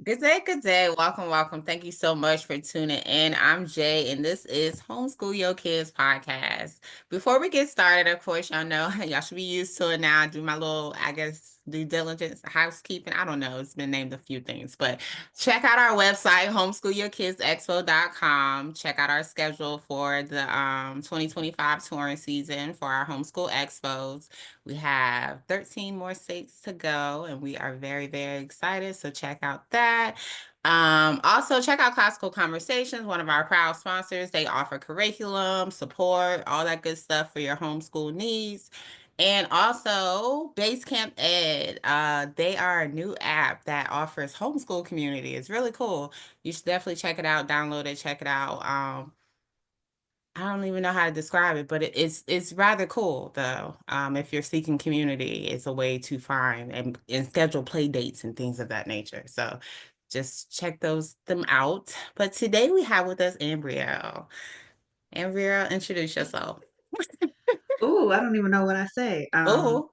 Good day, good day. Welcome, welcome. Thank you so much for tuning in. I'm Jay, and this is Homeschool Yo Kids Podcast. Before we get started, of course, y'all know y'all should be used to it now. Do my little, I guess, due diligence, housekeeping. I don't know. It's been named a few things, but check out our website, homeschoolyourkidsexpo.com. Check out our schedule for the 2025 touring season for our homeschool expos. We have 13 more states to go, and we are very, very excited. So check out that. Also check out Classical Conversations, one of our proud sponsors. They offer curriculum, support, all that good stuff for your homeschool needs. And also Basecamp Ed. They are a new app that offers homeschool community. It's really cool. You should definitely check it out, download it, check it out. I don't even know how to describe it, but it's rather cool though. If you're seeking community, it's a way to find and schedule play dates and things of that nature. So just check them out. But today we have with us Aimbriel. Aimbriel, introduce yourself. Ooh, I don't even know what I say. Oh,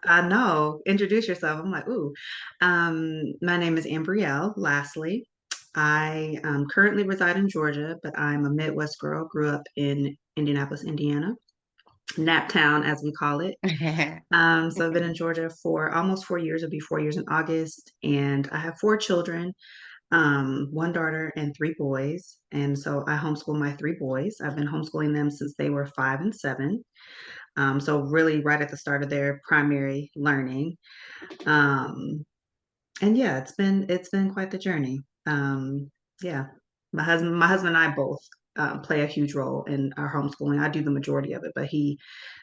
I know. Introduce yourself. I'm like, ooh. My name is Aimbriel. Lastly, I currently reside in Georgia, but I'm a Midwest girl. Grew up in Indianapolis, Indiana, Naptown, as we call it. So I've been in Georgia for almost 4 years. It'll be 4 years in August, and I have four children, one daughter and three boys. And so I homeschool my three boys. I've been homeschooling them since they were 5 and 7. So really right at the start of their primary learning. Um, and yeah, it's been quite the journey. Yeah, my husband and I both play a huge role in our homeschooling. I do the majority of it, but he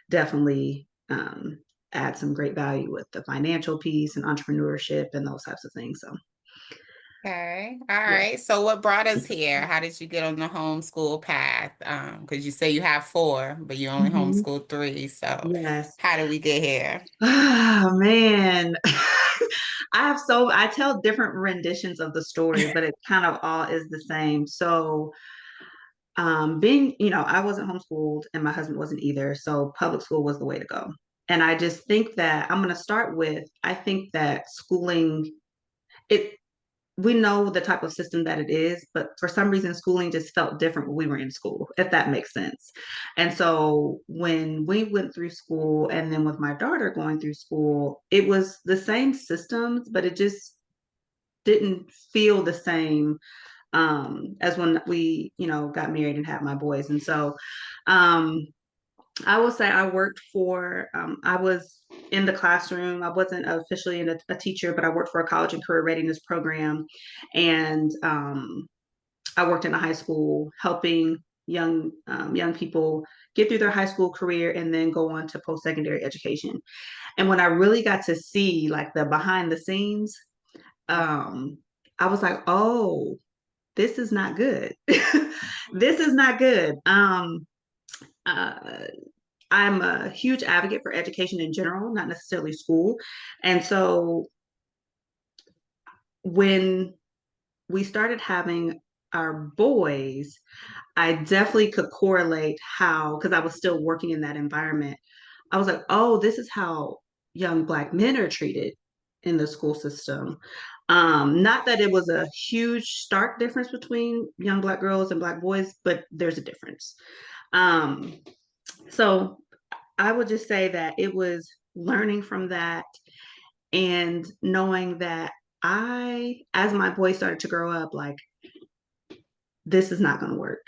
definitely adds some great value with the financial piece and entrepreneurship and those types of things. So okay. All yeah. right. So what brought us here? How did you get on the homeschool path? Because you say you have four, but you only Mhm. homeschool three. So Yes. how did we get here? Oh man. I tell different renditions of the story, but it kind of all is the same. So I wasn't homeschooled and my husband wasn't either. So public school was the way to go. And I just think that I'm going to start with, I think that schooling, it, we know the type of system that it is, but for some reason, schooling just felt different when we were in school, if that makes sense. And so when we went through school, and then with my daughter going through school, it was the same systems, but it just didn't feel the same as when we, got married and had my boys. And so um, I will say I was in the classroom. I wasn't officially a teacher, but I worked for a college and career readiness program. And I worked in a high school helping young people get through their high school career and then go on to post-secondary education. And when I really got to see like the behind the scenes, um, I was like, oh, this is not good. This is not good. Uh, I'm a huge advocate for education in general, not necessarily school. And so when we started having our boys, I definitely could correlate how, because I was still working in that environment. I was like, oh, this is how young Black men are treated in the school system. Not that it was a huge stark difference between young Black girls and Black boys, but there's a difference. Um, so I would just say that it was learning from that and knowing that as my boys started to grow up, like, this is not going to work.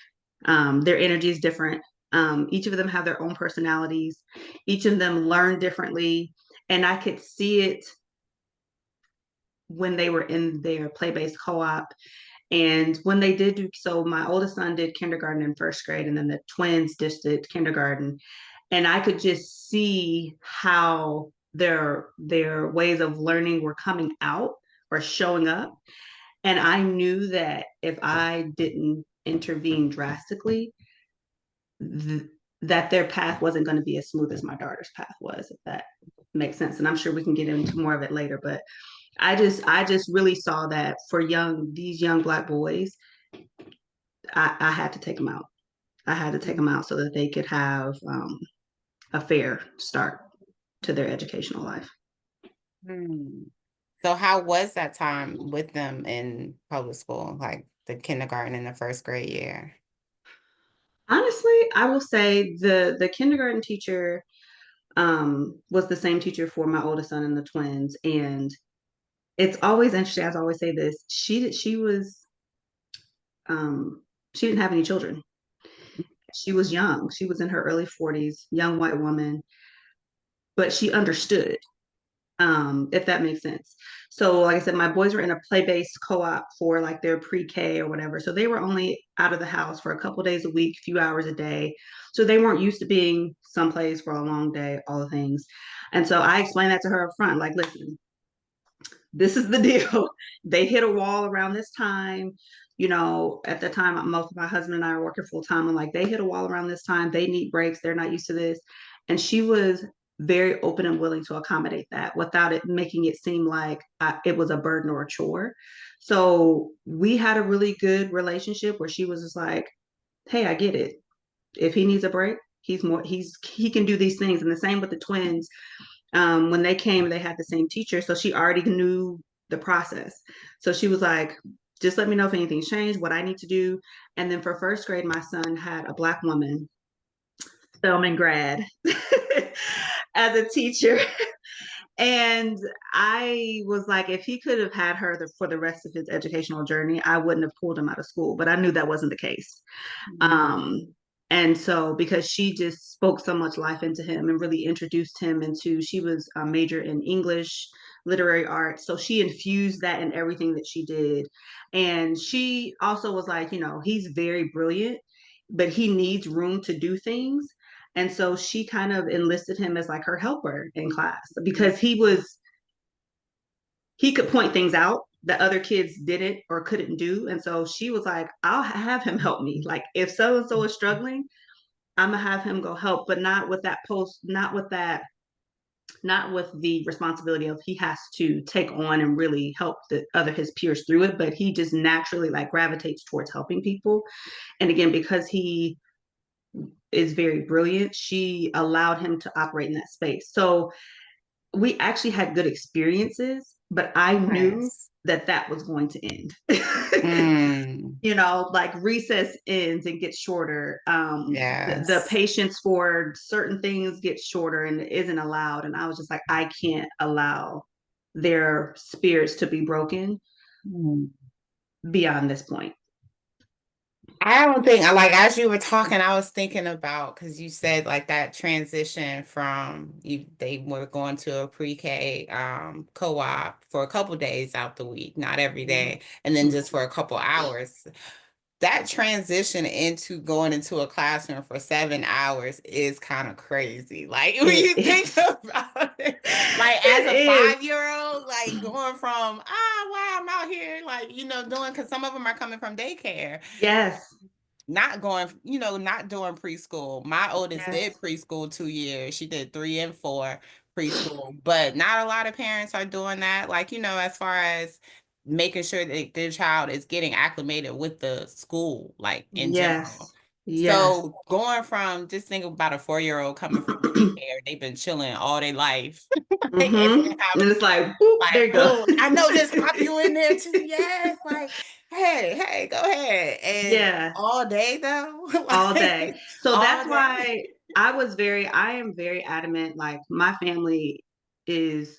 Their energy is different. Each of them have their own personalities. Each of them learn differently. And I could see it when they were in their play based co op. And when they did do so, my oldest son did kindergarten and first grade, and then the twins just did kindergarten. And I could just see how their ways of learning were coming out or showing up. And I knew that if I didn't intervene drastically, th- that their path wasn't going to be as smooth as my daughter's path was, if that makes sense. And I'm sure we can get into more of it later, but I just really saw that for these young Black boys, I had to take them out. I had to take them out so that they could have a fair start to their educational life. Hmm. So how was that time with them in public school, like the kindergarten and the first grade year? Honestly, I will say the kindergarten teacher was the same teacher for my oldest son and the twins, and it's always interesting. As I always say this, she was she didn't have any children. She was young. She was in her early 40s, young white woman, but she understood, if that makes sense. So, like I said, my boys were in a play-based co-op for like their pre-K or whatever. So they were only out of the house for a couple days a week, few hours a day. So they weren't used to being someplace for a long day, all the things. And so I explained that to her up front, like, listen, this is the deal. They hit a wall around this time. You know, at the time, most of my husband and I are working full time. And like, they hit a wall around this time. They need breaks. They're not used to this. And she was very open and willing to accommodate that without it making it seem like it was a burden or a chore. So we had a really good relationship where she was just like, hey, I get it. If he needs a break, he can do these things. And the same with the twins. When they came, they had the same teacher, so she already knew the process. So she was like, just let me know if anything's changed, what I need to do. And then for first grade, my son had a Black woman, Spelman grad, as a teacher. And I was like, if he could have had her for the rest of his educational journey, I wouldn't have pulled him out of school. But I knew that wasn't the case. Mm. Um, and so because she just spoke so much life into him and really introduced him into, she was a major in English, literary arts. So she infused that in everything that she did. And she also was like, you know, he's very brilliant, but he needs room to do things. And so she kind of enlisted him as like her helper in class because he could point things out that other kids didn't or couldn't do. And so she was like, I'll have him help me. Like if so and so is struggling, I'm gonna have him go help, but not with that post, not with the responsibility of he has to take on and really help the other his peers through it, but he just naturally like gravitates towards helping people. And again, because he is very brilliant, she allowed him to operate in that space. So we actually had good experiences, but I knew Nice. that that was going to end. Mm, You know, like recess ends and gets shorter. The yes. patience for certain things gets shorter and isn't allowed. And I was just like, I can't allow their spirits to be broken Mm. beyond this point. I don't think like as you were talking, I was thinking about because you said like that transition from you they were going to a pre-K co-op for a couple days out the week, not every day, and then just for a couple hours. That transition into going into a classroom for 7 hours is kind of crazy. Like when It you think is. about it, like as It a is. 5-year-old, like going from wow, I'm out here, like doing because some of them are coming from daycare, Yes. not going, not doing preschool. My oldest did Yes. preschool 2 years. She did 3 and 4 preschool, but not a lot of parents are doing that. Like, as far as making sure that their child is getting acclimated with the school, like in general. Yes. Yes. So going from just think about a 4-year-old coming from daycare, they've been chilling all their life, like, and then And having it's like, boop, there like, you go. boom, I know, just pop you in there too. Yes, like, hey, go ahead. And Yeah. all day though, All day. like So all that's day. why I am very adamant. Like my family is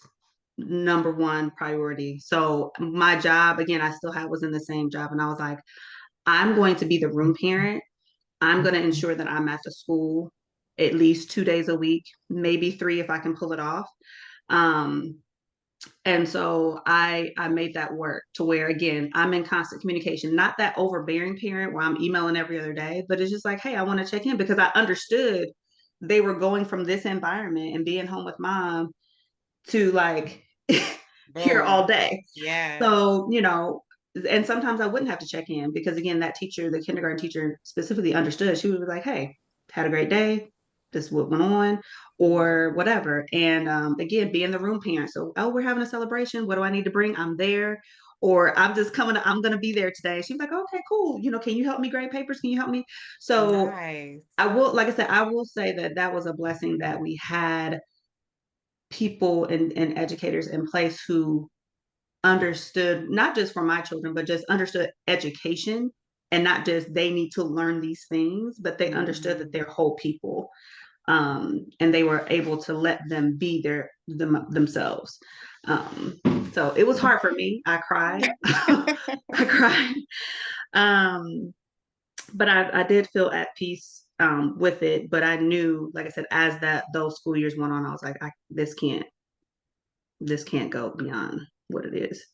number one priority. So my job, again, I still was in the same job, and I was like, I'm going to be the room parent. I'm going to ensure that I'm at the school at least 2 days a week, maybe three if I can pull it off. Um, and so I made that work to where again I'm in constant communication, not that overbearing parent where I'm emailing every other day, but it's just like, hey, I want to check in because I understood they were going from this environment and being home with mom to like here all Boom. day. Yes. So, you know, and sometimes I wouldn't have to check in because again, that teacher, the kindergarten teacher specifically understood. She would be like, hey, had a great day. This is what went on, or whatever. And again, being the room parent. So, oh, we're having a celebration. What do I need to bring? I'm there. Or I'm just coming, I'm going to be there today. She's like, okay, cool. You know, can you help me grade papers? Can you help me? So Nice. I will, like I said, I will say that that was a blessing that we had people and educators in place who understood, not just for my children, but just understood education, and not just they need to learn these things, but they understood that Mhm. they're whole people. And they were able to let them be themselves. Um, so it was hard for me. I cried. I cried. Um, but I did feel at peace with it. But I knew, like I said, as those school years went on, I was like, this can't go beyond what it is.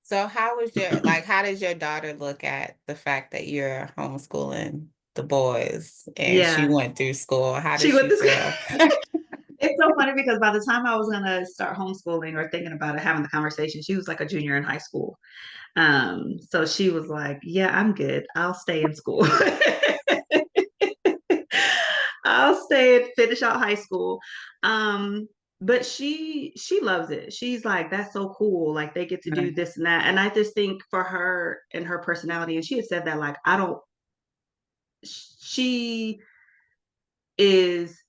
So how does your daughter look at the fact that you're homeschooling the boys and she Yeah, went through school? How she does went she this. feel? It's so funny because by the time I was gonna start homeschooling or thinking about it, having the conversation, she was like a junior in high school. So she was like, "Yeah, I'm good. I'll stay in school. I'll stay and finish out high school." Um, but she loves it. She's like, "That's so cool. Like they get to do this and that." And I just think for her and her personality, and she had said that like, I don't. She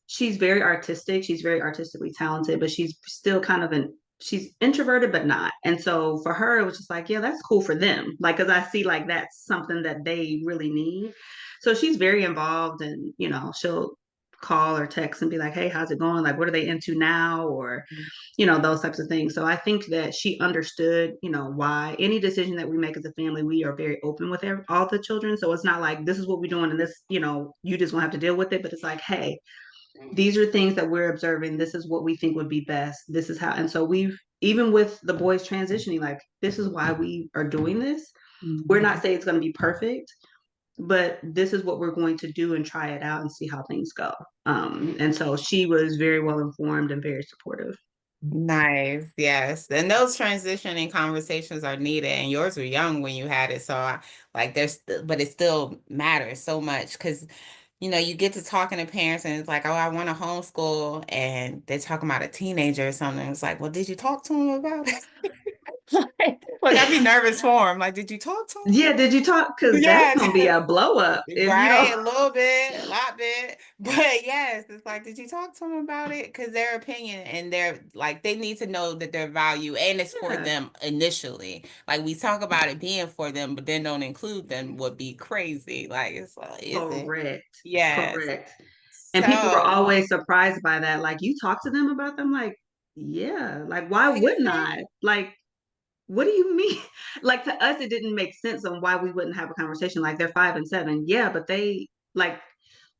she's very artistic. She's very artistically talented, but she's still kind of she's introverted, but not. And so for her, it was just like, yeah, that's cool for them. Like, cause I see like that's something that they really need. So she's very involved, and, she'll call or text and be like, hey, how's it going? Like, what are they into now? Or, those types of things. So I think that she understood, why any decision that we make as a family, we are very open with all the children. So it's not like this is what we're doing and this, you just gonna have to deal with it. But it's like, hey, these are things that we're observing. This is what we think would be best. This is how. And so we've, even with the boys transitioning, like, this is why we are doing this. We're not Mhm. saying it's going to be perfect, but this is what we're going to do and try it out and see how things go. And so she was very well informed and very supportive. Nice, yes. And those transitioning conversations are needed. And yours were young when you had it. So like but it still matters so much because you get to talking to parents and it's like, oh, I want to homeschool, and they're talking about a teenager or something. It's like, well, did you talk to him about it? Like I'd be nervous for him. Like, did you talk to Yeah, did you talk? Because him? that's Yeah. going to be a blow up if you Right, don't. a little bit, a lot bit, but yes, it's like, did you talk to them about it? Because their opinion and they're like, they need to know that their value and it's for Yeah, them initially. Like we talk about it being for them, but then don't include them would be crazy. Like it's like, is it? correct. Yes. Correct. And people were So always surprised by that. Like, you talk to them about them, like, yeah, like, why like it's wouldn't not. I? Like, what do you mean? Like, to us, it didn't make sense on why we wouldn't have a conversation. Like, they're 5 and 7. Yeah, but like,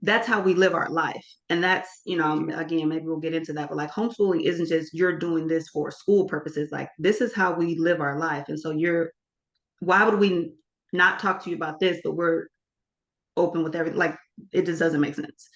that's how we live our life. And that's, again, maybe we'll get into that, but like homeschooling isn't just you're doing this for school purposes. Like, this is how we live our life. And so why would we not talk to you about this, but we're open with everything? Like, it just doesn't make sense.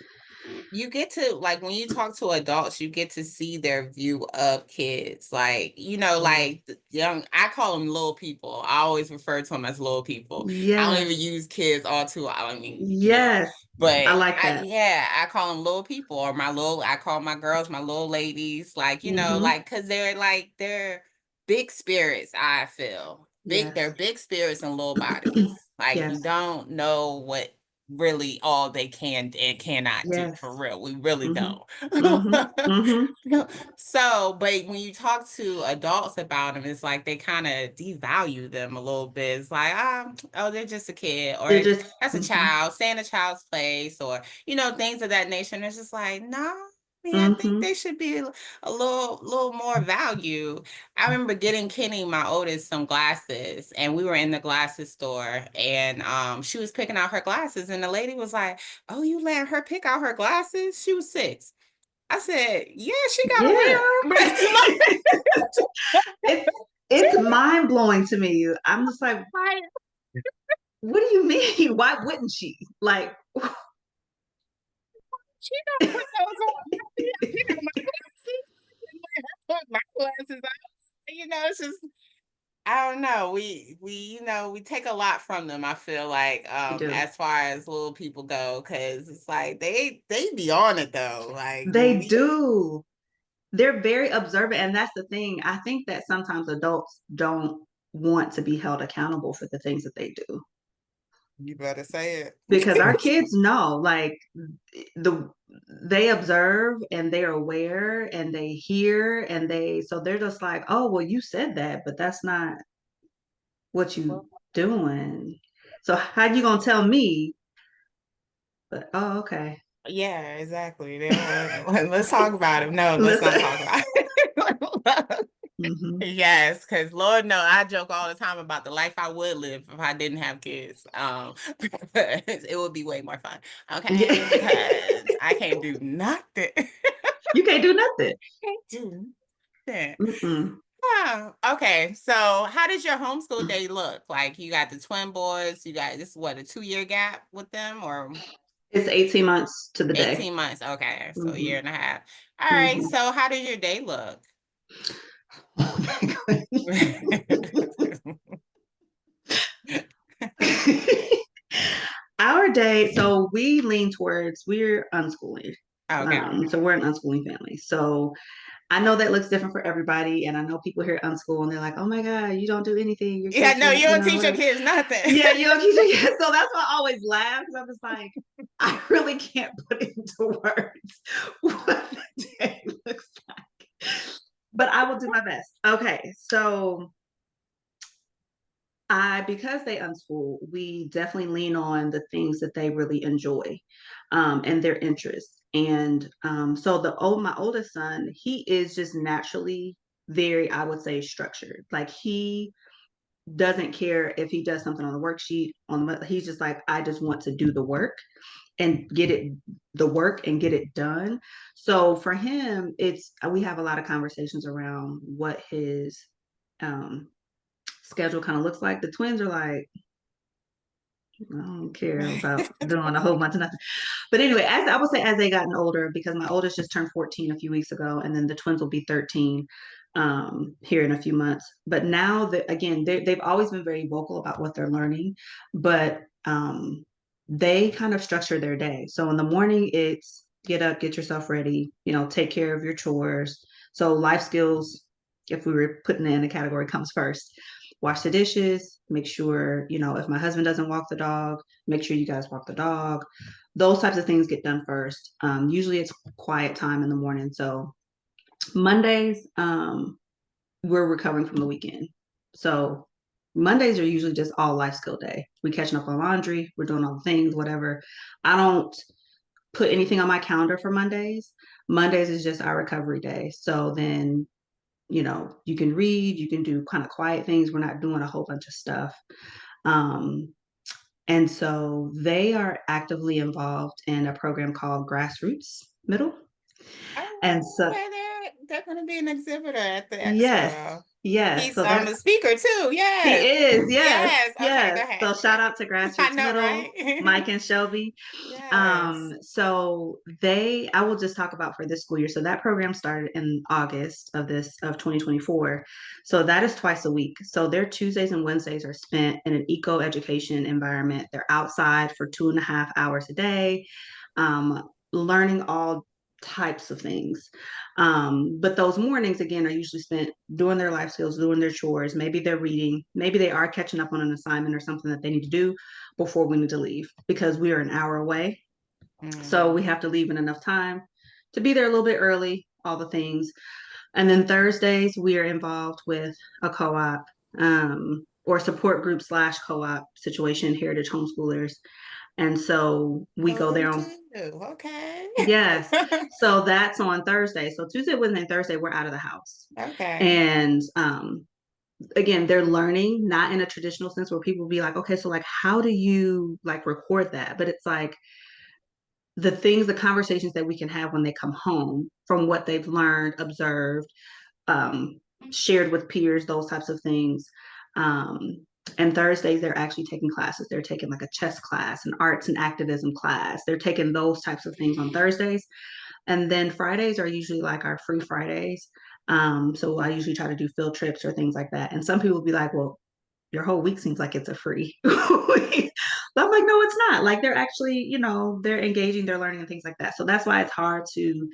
You get to like when you talk to adults, you get to see their view of kids. Like, Yeah. like the young, I call them little people. I always refer to them as little people. I don't even Yes. use kids all too, I mean, Yes. I but like that. yeah, I call them little people or I call my girls my little ladies. Like, Mm-hmm. like, cause they're big spirits, I feel. They're Yes. big spirits and little bodies. Like, you Yes. don't know what really all they can and cannot do Yes. for real. We really Mm-hmm. don't. Mm-hmm. Mm-hmm. So, but when you talk to adults about them, it's like they kind of devalue them a little bit. It's like, oh, they're just a kid, They're or just that's a mm-hmm. child, stay in a child's place, or things of that nature. And it's just like, no, I mean, I think Mm-hmm. they should be a little more value. I remember getting Kenny, my oldest, some glasses, and we were in the glasses store, and she was picking out her glasses, and the lady was like, "Oh, you let her pick out her glasses? She was 6." I said, "Yeah, she got to wear Yeah. them." But it's it's it's mind blowing to me. I'm just like, like, what do you mean? Why wouldn't she? Like, she don't put those on. I pick out my glasses and let her put my glasses on. It's just I don't know. We take a lot from them. I feel like they do. as far as little people go, because it's like they be on it though. Like when They we do. They're very observant, and that's the thing. I think that sometimes adults don't want to be held accountable for the things that they do. You better say because our it. kids know, like the they observe and they're aware and they hear and so they're just like, oh, well, you said that, but that's not what you doing. So how you gonna tell me? But oh, okay. Yeah, exactly. They don't let's talk about it. No, let's not Listen. talk about it. Hmm. Yes, because Lord no, I joke all the time about the life I would live if I didn't have kids. Because it would be way more fun. Yeah. Okay, because I can't do nothing. You can't do nothing. Can't do nothing. Mm-mm. Oh, okay. So how does your homeschool day look? Like you got the twin boys, you got this what, a 2 year gap with them or It's 18 months to the day. 18 months? Okay, so a Hmm. year and a half. All right. Hmm. So how does your day look? Oh my goodness. Our day, so we lean towards we're unschooling. Okay. So we're an unschooling family. So I know that looks different for everybody, and I know people hear unschool and they're like, "Oh my God, you don't do anything. Your Yeah, kids no, can't, you don't teach your whatever." kids nothing. Yeah, you don't teach your kids. So that's why I always laugh because I'm just like, I really can't put into words what the day looks like, but I will do my best. Okay, so because they unschool, we definitely lean on the things that they really enjoy, and their interests. And so my oldest son, he is just naturally very, I would say, structured. Like he doesn't care if he does something on the worksheet he's just like, I just want to do the work and get it done. So for him, we have a lot of conversations around what his um schedule kind of looks like. The twins are like, I don't care about doing a whole bunch of nothing. But anyway, as I would say, as they gotten older, because my oldest just turned 14 a few weeks ago, and then the twins will be 13 here in a few months. But now that again, they've always been very vocal about what they're learning, but they kind of structure their day. So in the morning, it's get up, get yourself ready, take care of your chores. So life skills, if we were putting it in a category, comes first. Wash the dishes, make sure, if my husband doesn't walk the dog, make sure you guys walk the dog. Those types of things get done first. Usually it's quiet time in the morning. So Mondays, we're recovering from the weekend. So Mondays are usually just all life skill day. We're catching up on laundry, we're doing all the things, whatever. I don't put anything on my calendar for Mondays. Mondays is just our recovery day. So then, you can read, you can do kind of quiet things. We're not doing a whole bunch of stuff. Um, and so they are actively involved in a program called Grassroots Middle. And Oh, so, okay, they're gonna be an exhibitor at the yes, expo. yes. He's So they're a speaker too. He Yes. is, yes, Yes. Okay, go yes. ahead. So Go shout ahead. out to I Grassroots know, Middle, right? Mike and Shelby. Yes. So I will just talk about for this school year. So that program started in August of 2024. So that is twice a week. So their Tuesdays and Wednesdays are spent in an eco education environment. They're outside for 2.5 hours a day, learning all types of things. But those mornings again are usually spent doing their life skills, doing their chores. Maybe they're reading, maybe they are catching up on an assignment or something that they need to do before we need to leave because we are an hour away. So we Mm. have to leave in enough time to be there a little bit early, all the things. And then Thursdays, we are involved with a co op, or support group / co op situation, Heritage Homeschoolers. And so we go Oh, there on, too. Okay. yes. So that's on Thursday. So Tuesday, Wednesday, and Thursday, we're out of the house. Okay. And again, they're learning, not in a traditional sense where people be like, okay, so like, how do you like record that? But it's like the conversations that we can have when they come home from what they've learned, observed, um, shared with peers, those types of things. Um, and Thursdays, they're actually taking classes. They're taking like a chess class, an arts and activism class. They're taking those types of things on Thursdays. And then Fridays are usually like our free Fridays. So I usually try to do field trips or things like that. And some people will be like, well, your whole week seems like it's a free. But I'm like, no, it's not. Like they're actually, they're engaging, they're learning and things like that. So that's why it's hard to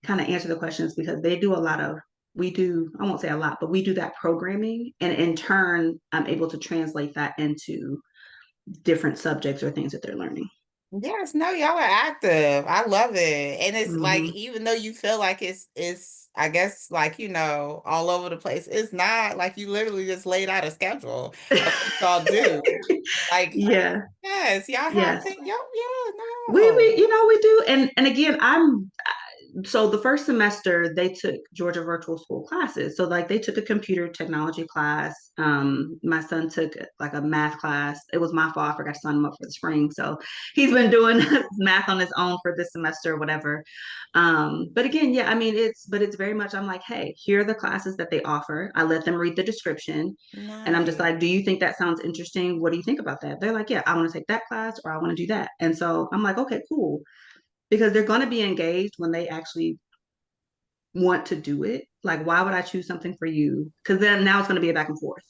kind of answer the questions because they do a lot of, we do, I won't say a lot, but we do that programming. And in turn, I'm able to translate that into different subjects or things that they're learning. Yes, no, y'all are active. I love it. And it's like, Mm-hmm. even though you feel like it's I guess like, all over the place, it's not like you literally just laid out a schedule of what y'all do. Like, Yeah. yes, y'all have Yes. things, y'all, yeah, We no. we do, and again, I'm so the first semester they took Georgia virtual school classes. So like they took a computer technology class. My son took like a math class. It was my fault. I forgot to sign him up for the spring. So he's been doing math on his own for this semester or whatever. But again, yeah, I mean it's very much I'm like, hey, here are the classes that they offer. I let them read the description. And I'm just Nice. like, do you think that sounds interesting? What do you think about that? They're like, yeah, I want to take that class or I want to do that. And so I'm like, okay, cool. Because they're going to be engaged when they actually want to do it. Like, why would I choose something for you? Because then now it's going to be a back and forth.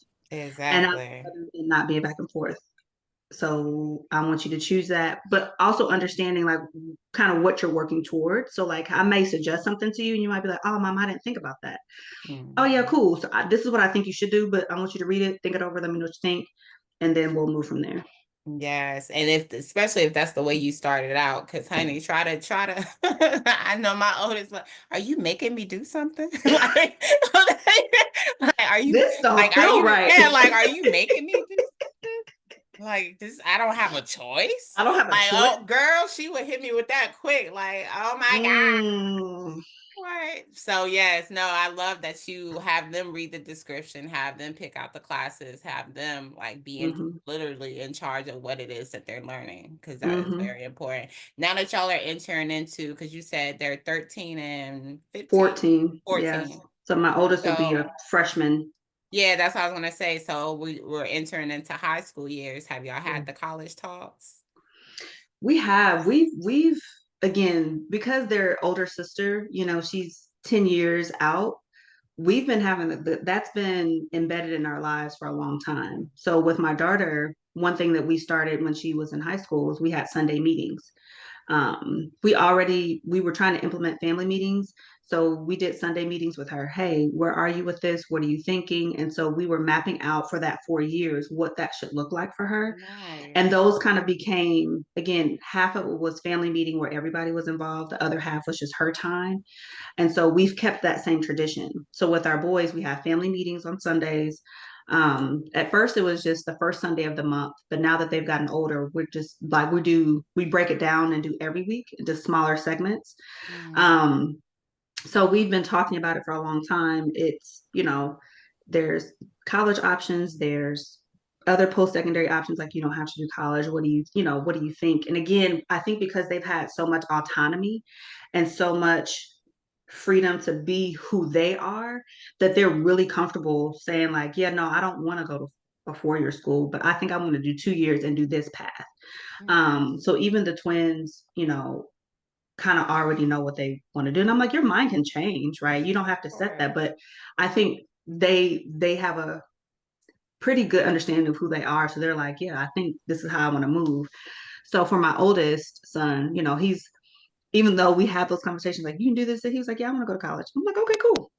And I'd Exactly. rather it not be a back and forth. So I want you to choose that, but also understanding like kind of what you're working towards. So like I may suggest something to you and you might be like, oh, mom, I didn't think about that. Oh yeah, Mhm. cool. So this is what I think you should do, but I want you to read it, think it over, let me know what you think, and then we'll move from there. Yes, and if especially if that's the way you started out, because honey, try to. I know my oldest, like, are you making me do something? like, This don't are feel you, right. yeah, like, are you making me do something? Like, this, I don't have a choice. I don't have a Like, choice. oh, girl, she would hit me with that quick. Like, oh my God. Mm, Right. So yes, no, I love that you have them read the description, have them pick out the classes, have them like hmm literally in charge of what it is that they're learning, because that is hmm very important. Now that y'all are entering into, because you said they're 13 and 15, 14. Yes. 14. So my oldest will be a So freshman. yeah, that's what I was gonna say. So we're entering into high school years. Have y'all Yeah. had the college talks? We've again, because their older sister, she's 10 years out. We've been having that's been embedded in our lives for a long time. So with my daughter, one thing that we started when she was in high school was we had Sunday meetings. We were trying to implement family meetings, so we did Sunday meetings with her. Hey, where are you with this? What are you thinking? And so we were mapping out for that 4 years what that should look like for her. And Nice. those kind of became, again, half of it was family meeting where everybody was involved, the other half was just her time. And so we've kept that same tradition. So with our boys, we have family meetings on Sundays. At first it was just the first Sunday of the month, but now that they've gotten older, we're just like we break it down and do every week into smaller segments. Mm, Um, so we've been talking about it for a long time. There's college options, there's other post-secondary options, like you don't have to do college. What do you think? And again, I think because they've had so much autonomy and so much freedom to be who they are, that they're really comfortable saying like, yeah, no, I don't want to go to a 4-year school, but I think I want to do 2 years and do this path. mm, So even the twins, kind of already know what they want to do. And I'm like, your mind can change, right? You don't have to of set that. course. But I think they have a pretty good understanding of who they are. So they're like, yeah, I think this is how I want to move. So for my oldest son, he's even though we have those conversations like you can do this, and he was like, yeah, I want to go to college. I'm like, okay, cool.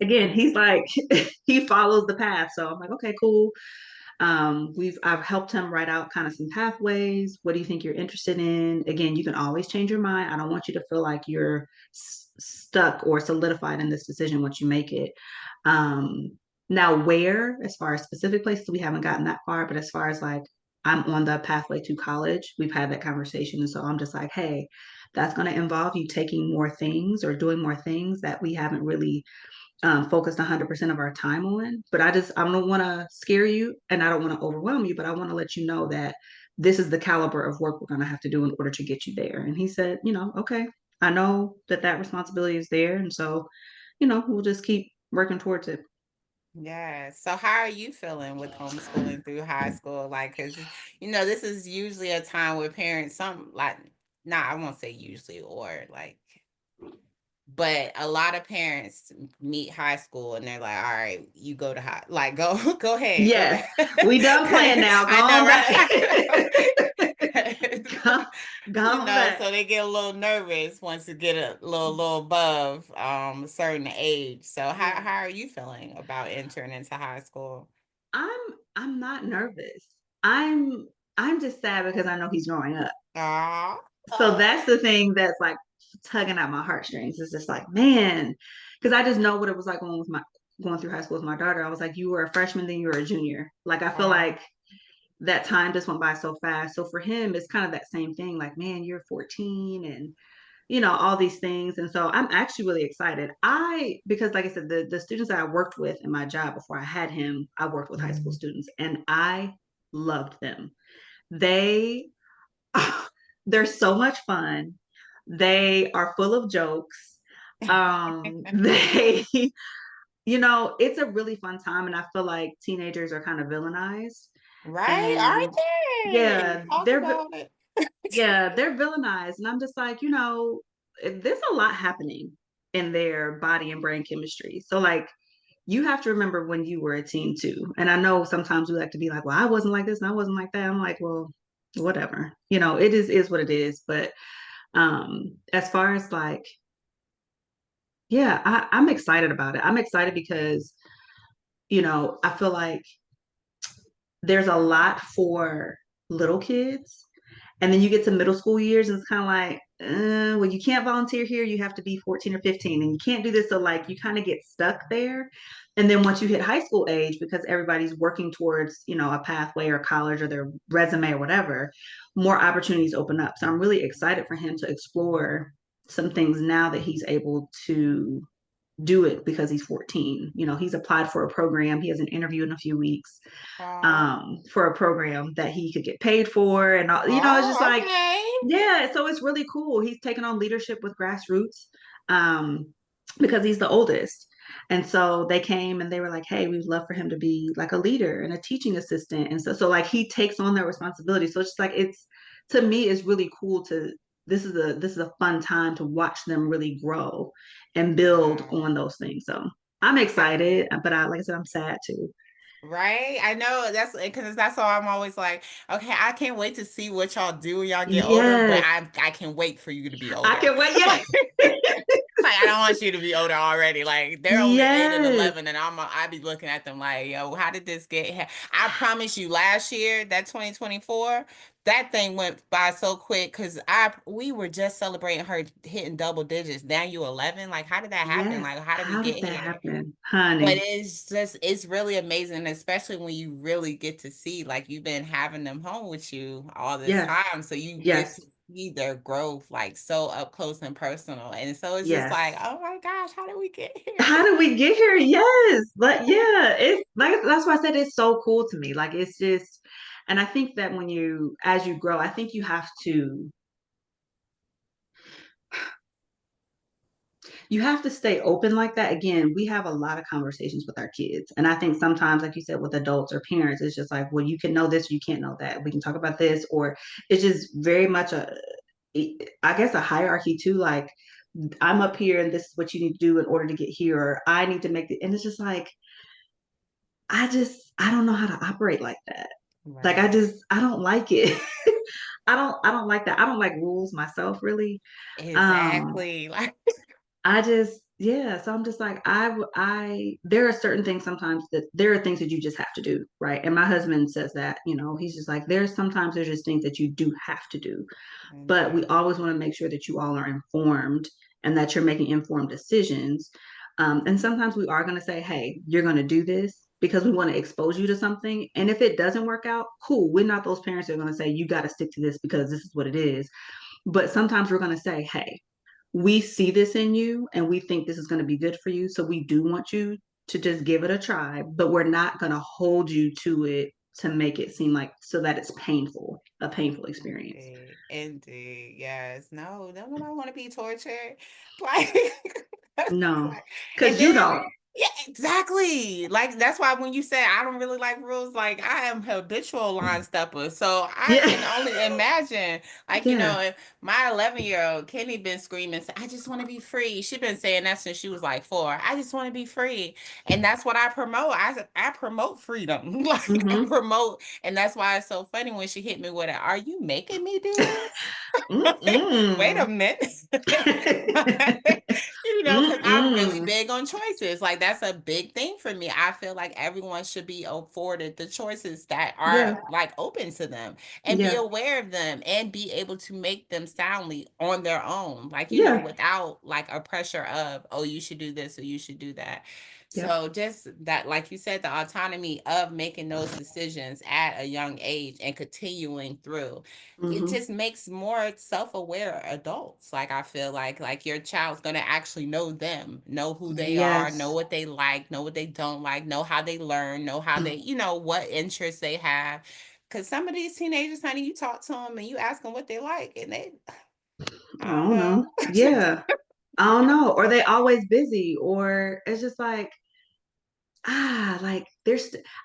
Again, Mm, he's like he follows the path. So I'm like, okay, cool. I've helped him write out kind of some pathways. What do you think you're interested in? Again, you can always change your mind. I don't want you to feel like you're stuck or solidified in this decision once you make it. Now, where, as far as specific places, we haven't gotten that far, but as far as like I'm on the pathway to college, we've had that conversation. And so I'm just like, hey, that's going to involve you taking more things or doing more things that we haven't really focused 100% of our time on. But I don't want to scare you and I don't want to overwhelm you, but I want to let you know that this is the caliber of work we're going to have to do in order to get you there. And he said, okay, I know that responsibility is there. And so, we'll just keep working towards it. yeah. So how are you feeling with homeschooling through high school? Like, cause this is usually a time where parents, some like, nah, I won't say usually or like, but a lot of parents meet high school and they're like, all right, you go to high, like go ahead, go Yes, back. we done playing now. Go I on know, back. right? go, go on back. So they get a little nervous once you get a little above a certain age. So Yeah. how are you feeling about entering into high school? I'm not nervous. I'm I'm just sad because I know he's growing up. Aw. So Aw. that's the thing that's like tugging at my heartstrings. It's just like, man, because I just know what it was like going through high school with my daughter. I was like, you were a freshman, then you were a junior. Like I feel Wow. like that time just went by so fast. So for him, it's kind of that same thing. Like, man, you're 14 and all these things. And so I'm actually really excited. Because like I said, the students that I worked with in my job before I had him, I worked with high school students and I loved them. They they're so much fun. They are full of jokes. They, it's a really fun time. And I feel like teenagers are kind of villainized. Right? And Aren't they? yeah, Talk about it. they're villainized. And I'm just like, there's a lot happening in their body and brain chemistry. So like you have to remember when you were a teen too. And I know sometimes we like to be like, well, I wasn't like this and I wasn't like that. I'm like, well, whatever. It is what it is. But as far as like, yeah, I'm excited about it. I'm excited because, I feel like there's a lot for little kids. And then you get to middle school years and it's kind of like, well, you can't volunteer here. You have to be 14 or 15 and you can't do this. So like you kind of get stuck there. And then once you hit high school age, because everybody's working towards, a pathway or college or their resume or whatever, more opportunities open up. So I'm really excited for him to explore some things now that he's able to do it because he's 14. He's applied for a program. He has an interview in a few weeks Aw. for a program that he could get paid for. And all, it's just Oh, like, okay. yeah, so it's really cool. He's taken on leadership with grassroots because he's the oldest. And so they came and they were like, hey, we'd love for him to be like a leader and a teaching assistant. And so like he takes on that responsibility. So it's just like to me, it's really cool to this is a fun time to watch them really grow and build Wow. on those things. So I'm I excited, but like I said, I'm sad too. Right? I know that's because that's why I'm always like, okay, I can't wait to see what y'all do when y'all get older, but Yes, I can wait for you to be I older. can wait. Yes. Like I don't want you to be older already. Like they're only 8 and Yes. 11, and I be looking at them like, yo, how did this get here? I promise you, last year that 2024, that thing went by so quick because I we were just celebrating her hitting double digits. Now you 11. Like how did that happen? Yes. Like how did we How get did that here? happen, But honey? it's really amazing, especially when you really get to see, like you've been having them home with you all this Yes. time. So you get Yes. to see their growth like so up close and personal. And so it's just like, Yes. oh my gosh, how did we get here? How did we get here? Yes. But yeah, it's like that's why I said it's so cool to me. Like it's just, and I think that as you grow, I think you have to stay open like that. Again, we have a lot of conversations with our kids. And I think sometimes, like you said, with adults or parents, it's just like, well, you can know this, or you can't know that. We can talk about this, or it's just very much I guess, a hierarchy too. Like, I'm up here and this is what you need to do in order to get here, or I need to and it's just like, I don't know how to operate like that. Like, Right. I don't like it. I don't like that. I don't like rules myself, really. Um, Exactly. Like, yeah. So I'm just like, there are certain things sometimes that there are things that you just have to do, right? And my husband says that, he's just like, there's just things that you do have to do. But we indeed. always want to make sure that you all are informed and that you're making informed decisions. And sometimes we are going to say, hey, you're going to do this because we want to expose you to something. And if it doesn't work out, cool. We're not those parents that are going to say, you got to stick to this because this is what it is. But sometimes we're going to say, hey, we see this in you and we think this is going to be good for you. So we do want you to just give it a try, but we're not going to hold you to it to make it seem like so that it's a painful experience. Indeed. Indeed. Yes. No, no, nobody want to be tortured. Like, that's just No, like, and because you then, don't. yeah, exactly. Like, that's why when you say I don't really like rules, like, I am habitual line stepper. So I Yeah. can only imagine, like, Yeah. if my 11-year-old Kenny been screaming, I just want to be free. She been saying that since she was like 4. I just want to be free. And that's what I promote. I promote freedom. Like, I Mm-hmm. promote and that's why it's so funny when she hit me with it. Are you making me do this? Like, wait a Mm-mm. minute. Because I'm really Mm-mm. big on choices. Like, that's a big thing for me. I feel like everyone should be afforded the choices that are Yeah. like open to them and be Yeah. aware of them and be able to make them soundly on their own. Like, Yeah. without like a pressure of, oh, you should do this or you should do that. Yep. So just that, like you said, the autonomy of making those decisions at a young age and continuing through, it Mm-hmm. just makes more self-aware adults. Like, I feel like your child's gonna actually know them, know who they are, know Yes. what they like, know what they don't like, know how they learn, know how they, what interests they have. Because some of these teenagers, honey, you talk to them and you ask them what they like, and they, I I don't don't know. know. Yeah. I don't know. Or they always busy, or it's just like, like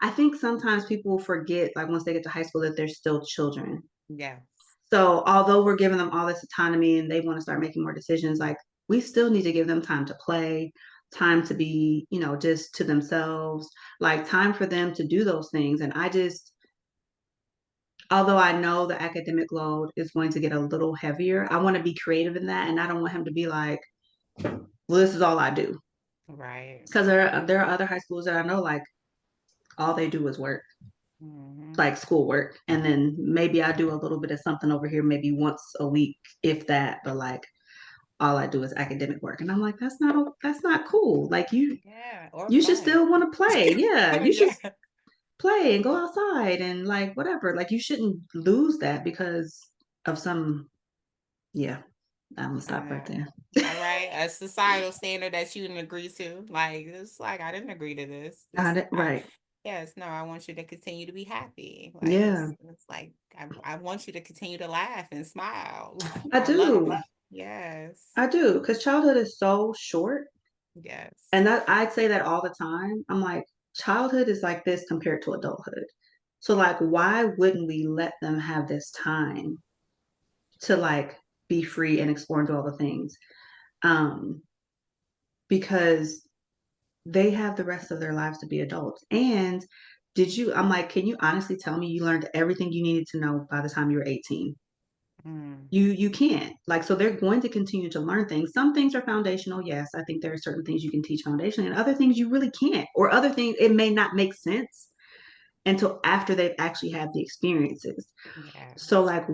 I think sometimes people forget, like once they get to high school, that they're still children. Yes. So although we're giving them all this autonomy and they want to start making more decisions, like we still need to give them time to play, time to be, just to themselves, like time for them to do those things. And although I know the academic load is going to get a little heavier, I want to be creative in that. And I don't want him to be like, well, this is all I do. Right. Because there are other high schools that I know, like all they do is work, Hmm. like schoolwork. And then maybe I do a little bit of something over here, maybe once a week, if that, but like all I do is academic work. And I'm like, that's not cool. Like Yeah. Or you should fun. still want to play. Yeah. You should Yeah. play and go outside and like whatever. Like you shouldn't lose that because of some, yeah. I'm gonna I stop right know. there. All right. A societal standard that you didn't agree to. Like, it's like, I didn't agree to this. Got This, it. Right. yes, no, I want you to continue to be happy. Like, Yeah. it's like, I want you to continue to laugh and smile. I I love do. it. Yes. I do. Because childhood is so short. And Yes. I'd say that all the time. I'm like, childhood is like this compared to adulthood. So like why wouldn't we let them have this time to like be free and explore and do all the things? Um, because they have the rest of their lives to be adults. And I'm like, can you honestly tell me you learned everything you needed to know by the time you were 18? Mm, You can't. Like, so they're going to continue to learn things. Some things are foundational. Yes, I think there are certain things you can teach foundationally, and other things you really can't. Or other things it may not make sense until after they've actually had the experiences. So yes. like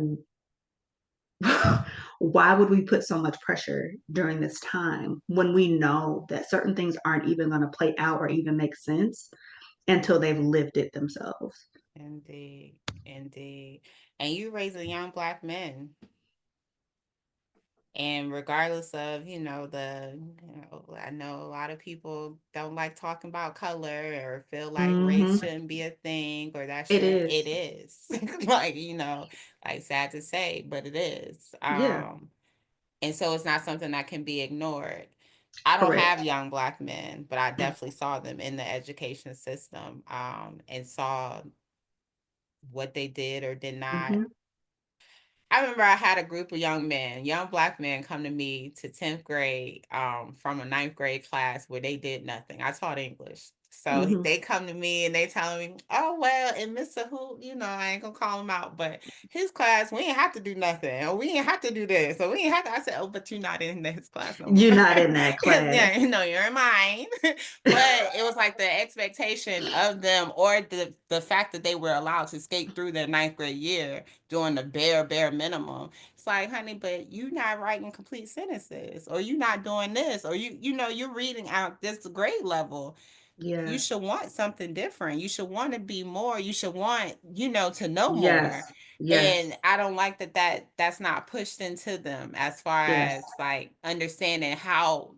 why would we put so much pressure during this time when we know that certain things aren't even going to play out or even make sense until they've lived it themselves? Indeed. Indeed. And you raising young black men. And regardless of, I know a lot of people don't like talking about color or feel like race Mm-hmm. shouldn't be a thing or that It shouldn't, is. it is. Like, like sad to say, but it is. Yeah, And so it's not something that can be ignored. I don't have correct. young black men, but I definitely saw them in the education system, and saw what they did or did not. Mm-hmm. I remember I had a group of young men, young black men, come to me to 10th grade, from a ninth grade class where they did nothing. I taught English. So Mm-hmm. they come to me and they telling me, oh, well, and Mr. Who, I ain't gonna call him out, but his class, we ain't have to do nothing. Or we ain't have to do this. Or we ain't have to. I said, oh, but you're not in his class no more. You're not in that class. Yeah, you're in mine. But it was like the expectation of them or the fact that they were allowed to skate through their ninth grade year doing the bare minimum. It's like, honey, but you not writing complete sentences, or you not doing this, or you're reading out this grade level. You Yeah. should want something different. You should want to be more. You should want, to know more. Yes. Yes. And I don't like that's not pushed into them as far Yes. as like understanding how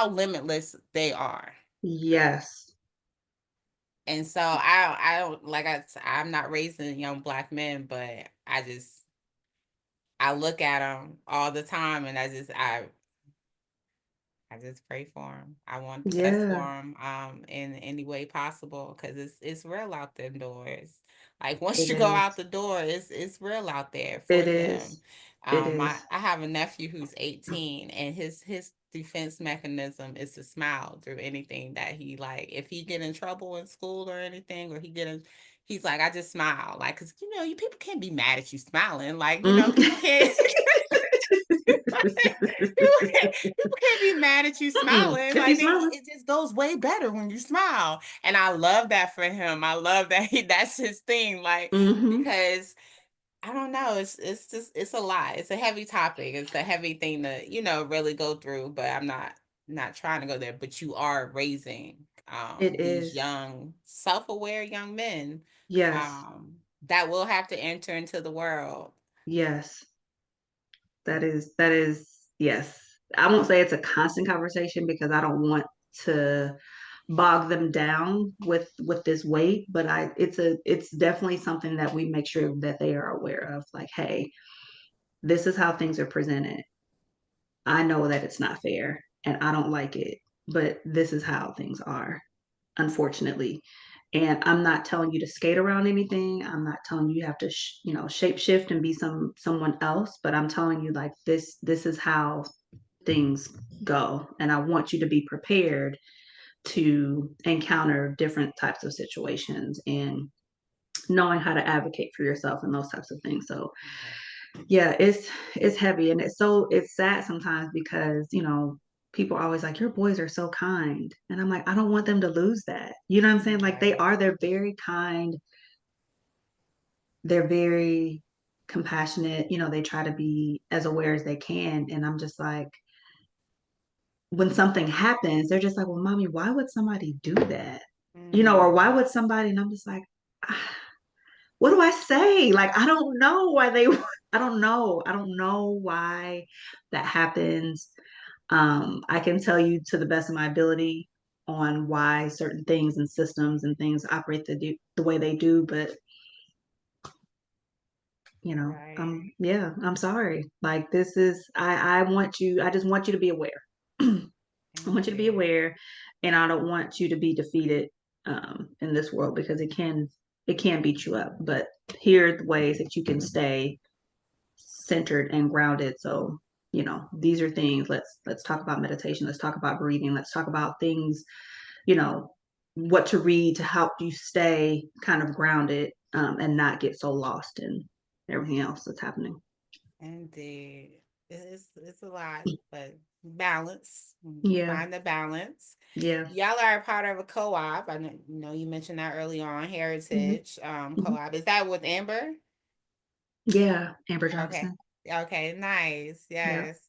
limitless they are. Yes. And so I don't like I'm not raising young black men, but I look at them all the time, and I just pray for them. I want the best for Yeah. them, in any way possible, because it's real out there doors. Like, once It you go is. out the door, it's real out there for It them. is. It I is. have a nephew who's 18, and his defense mechanism is to smile through anything that he like. If he get in trouble in school or anything, or he's like, I just smile, like, because you people can't be mad at you smiling, like, Mm. people can't. People can't be mad at you Mm-mm. smiling. If you Like smiling, it just goes way better when you smile. And I love that for him. I love that that's his thing. Like, mm-hmm. because I don't know. It's just it's a lot. It's a heavy topic. It's a heavy thing to, really go through, but I'm not trying to go there, but you are raising It these is. young, self-aware young men Yes, that will have to enter into the world. yes. That is yes. I won't say it's a constant conversation because I don't want to bog them down with this weight, but it's definitely something that we make sure that they are aware of. Like, hey, this is how things are presented. I know that it's not fair and I don't like it, but this is how things are, unfortunately. And I'm not telling you to skate around anything. I'm not telling you have to, shape shift and be someone else. But I'm telling you, like this is how things go, and I want you to be prepared to encounter different types of situations and knowing how to advocate for yourself and those types of things. So yeah, it's heavy and it's sad sometimes because people are always like your boys are so kind and I'm like I don't want them to lose that. You know what I'm saying? Like they're very kind, they're very compassionate, they try to be as aware as they can, and I'm just like when something happens they're just like, well, mommy, why would somebody do that? Or why Mm, would somebody, and I'm just like, ah, what do I say? Like, I don't know why they, I don't know why that happens. I can tell you to the best of my ability on why certain things and systems and things operate the way they do, but right. yeah, I'm sorry. Like this is, I just want you to be aware. I want you to be Indeed. aware, and I don't want you to be defeated in this world because it can beat you up. But here are the ways that you can stay centered and grounded. So these are things. Let's talk about meditation. Let's talk about breathing. Let's talk about things. You know what to read to help you stay kind of grounded and not get so lost in everything else that's happening. Indeed. It's a lot, but balance. Yeah, Find the balance. yeah, Y'all are a part of a co-op. I know you mentioned that early on, hmm Heritage hmm co-op. Is that with Amber? yeah. Amber Okay. Johnson. Okay, nice. Yeah. Yes.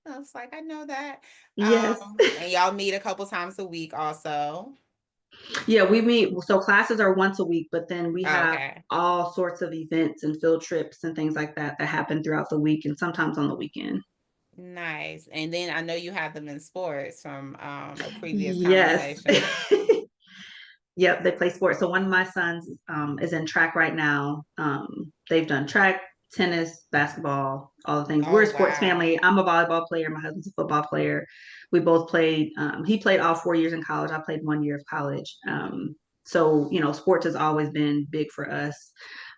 I was like, I know that. Yes. And y'all meet a couple times a week also. Yeah, we meet. So classes are once a week, but then we have Okay. all sorts of events and field trips and things like that that happen throughout the week and sometimes on the weekend. Nice. And then I know you have them in sports from a previous Yes. conversation. Yep, they play sports. So one of my sons is in track right now. They've done track, tennis, basketball, all the things. We're a Oh, sports wow. family. I'm a volleyball player. My husband's a football player. We both played. He played all 4 years in college. I played 1 year of college. So sports has always been big for us.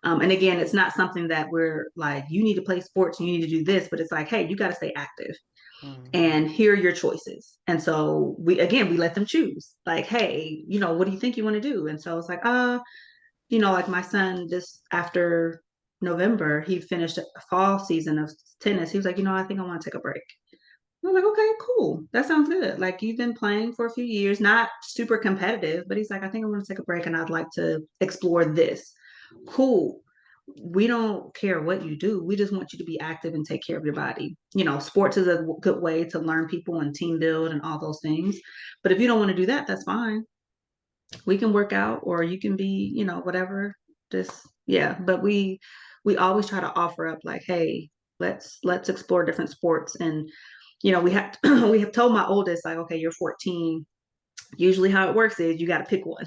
And again, it's not something that we're like, you need to play sports, you need to do this, but it's like, hey, you got to stay active Mhm. and here are your choices. And so we let them choose. Like, hey, what do you think you want to do? And so it's like, like my son just after November, he finished a fall season of tennis. He was like, I think I want to take a break. I was like, okay, cool. That sounds good. Like you've been playing for a few years, not super competitive, but he's like, I think I want to take a break and I'd like to explore this. Cool. We don't care what you do. We just want you to be active and take care of your body. Sports is a good way to learn people and team build and all those things. But if you don't want to do that, that's fine. We can work out or you can be, whatever. Just yeah. But we always try to offer up like, hey, let's explore different sports. And we have we have told my oldest like, okay, you're 14. Usually how it works is you got to pick one.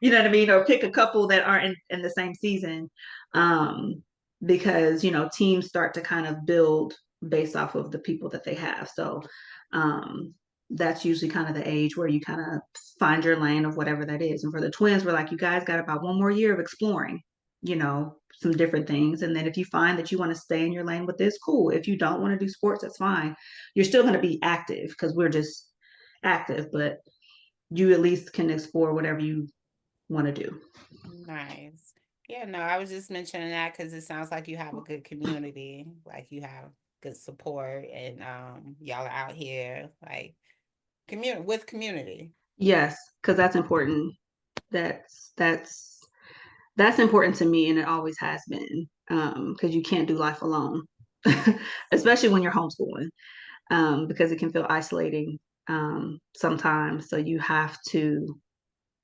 You know what I mean? Or pick a couple that aren't in the same season. Um, because teams start to kind of build based off of the people that they have. So um that's usually kind of the age where you kind of find your lane of whatever that is. And for the twins, we're like, you guys got about one more year of exploring, some different things. And then if you find that you want to stay in your lane with this, cool. If you don't want to do sports, that's fine. You're still going to be active because we're just active, but you at least can explore whatever you want to do. Nice. Yeah, no, I was just mentioning that because it sounds like you have a good community. Like you have good support, and y'all are out here like community. Yes, because that's important. That's that's that's important to me, and it always has been. Because you can't do life alone, especially when you're homeschooling, because it can feel isolating sometimes. So you have to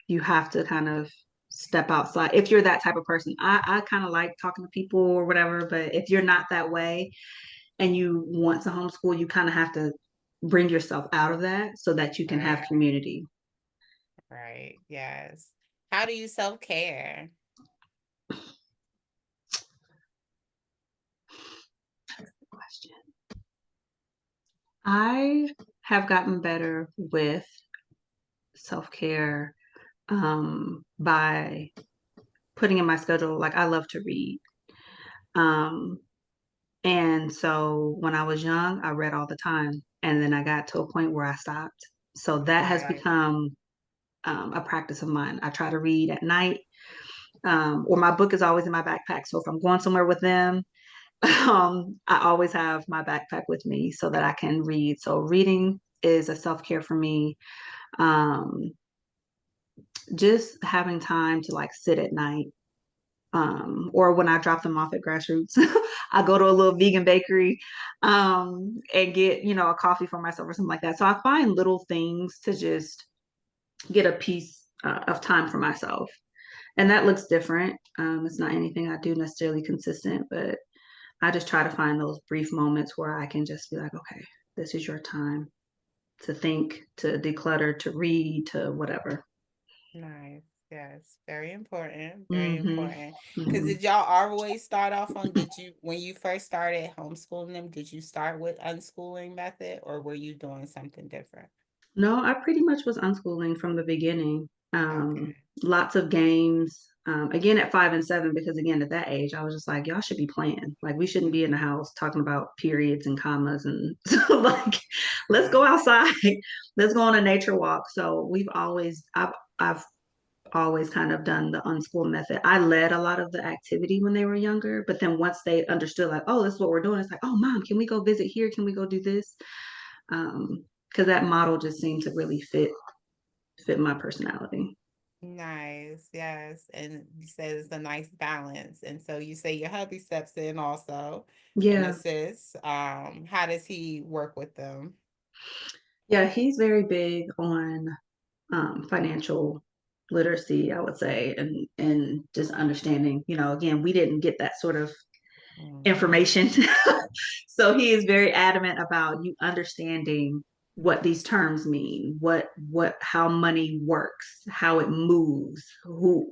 kind of step outside if you're that type of person. I kind of like talking to people or whatever, but if you're not that way and you want to homeschool, you kind of have to bring yourself out of that so that you can have Right, community. right, yes. How do you self-care? Question. I have gotten better with self-care by putting in my schedule. Like I love to read. Um, and so when I was young, I read all the time. And then I got to a point where I stopped. So that has Right. become a practice of mine. I try to read at night, or my book is always in my backpack. So if I'm going somewhere with them, I always have my backpack with me so that I can read. So reading is a self care for me. Um, just having time to like sit at night, or when I drop them off at grassroots, I go to a little vegan bakery and get, a coffee for myself or something like that. So I find little things to just get a piece of time for myself. And that looks different. It's not anything I do necessarily consistent, but I just try to find those brief moments where I can just be like, okay, this is your time to think, to declutter, to read, to whatever. Nice. Yes. Very important. Very Hmm. important. Because Hmm. did y'all always start off on, when you first started homeschooling them, did you start with unschooling method or were you doing something different? No, I pretty much was unschooling from the beginning. Okay. Lots of games. Again, at 5 and 7, because again, at that age, I was just like, y'all should be playing. Like, we shouldn't be in the house talking about periods and commas. And so, like, let's go Right. outside. Let's go on a nature walk. So I've always kind of done the unschool method. I led a lot of the activity when they were younger, but then once they understood, like, oh, this is what we're doing, it's like, oh, mom, can we go visit here? Can we go do this? Because that model just seemed to really fit my personality. Nice. Yes. And you said it's a nice balance. And so you say your hubby steps in also and Yeah, assists. How does he work with them? yeah, he's very big on financial literacy, I would say, and just understanding. Again, we didn't get that sort of Mhm. information. So he is very adamant about you understanding what these terms mean, how money works, how it moves, who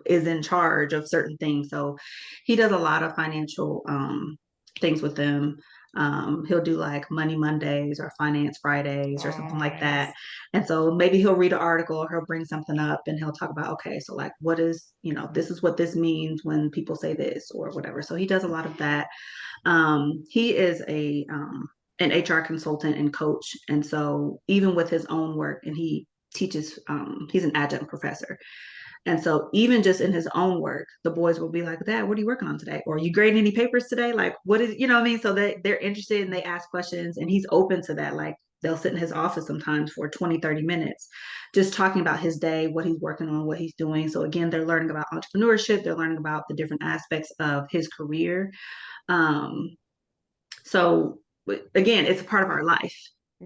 is in charge of certain things. So he does a lot of financial things with them. He'll do like Money Mondays or Finance Fridays or Oh, something like that. nice. And so maybe he'll read an article or he'll bring something up and he'll talk about, okay, so like what is, this is what this means when people say this or whatever. So he does a lot of that. He is an HR consultant and coach. And so even with his own work, and he teaches, he's an adjunct professor. And so even just in his own work, the boys will be like, Dad, what are you working on today? Or are you grading any papers today? Like, what is, what I mean? So they're interested and they ask questions and he's open to that. Like they'll sit in his office sometimes for 20, 30 minutes, just talking about his day, what he's working on, what he's doing. So again, they're learning about entrepreneurship. They're learning about the different aspects of his career. Um, so again, it's a part of our life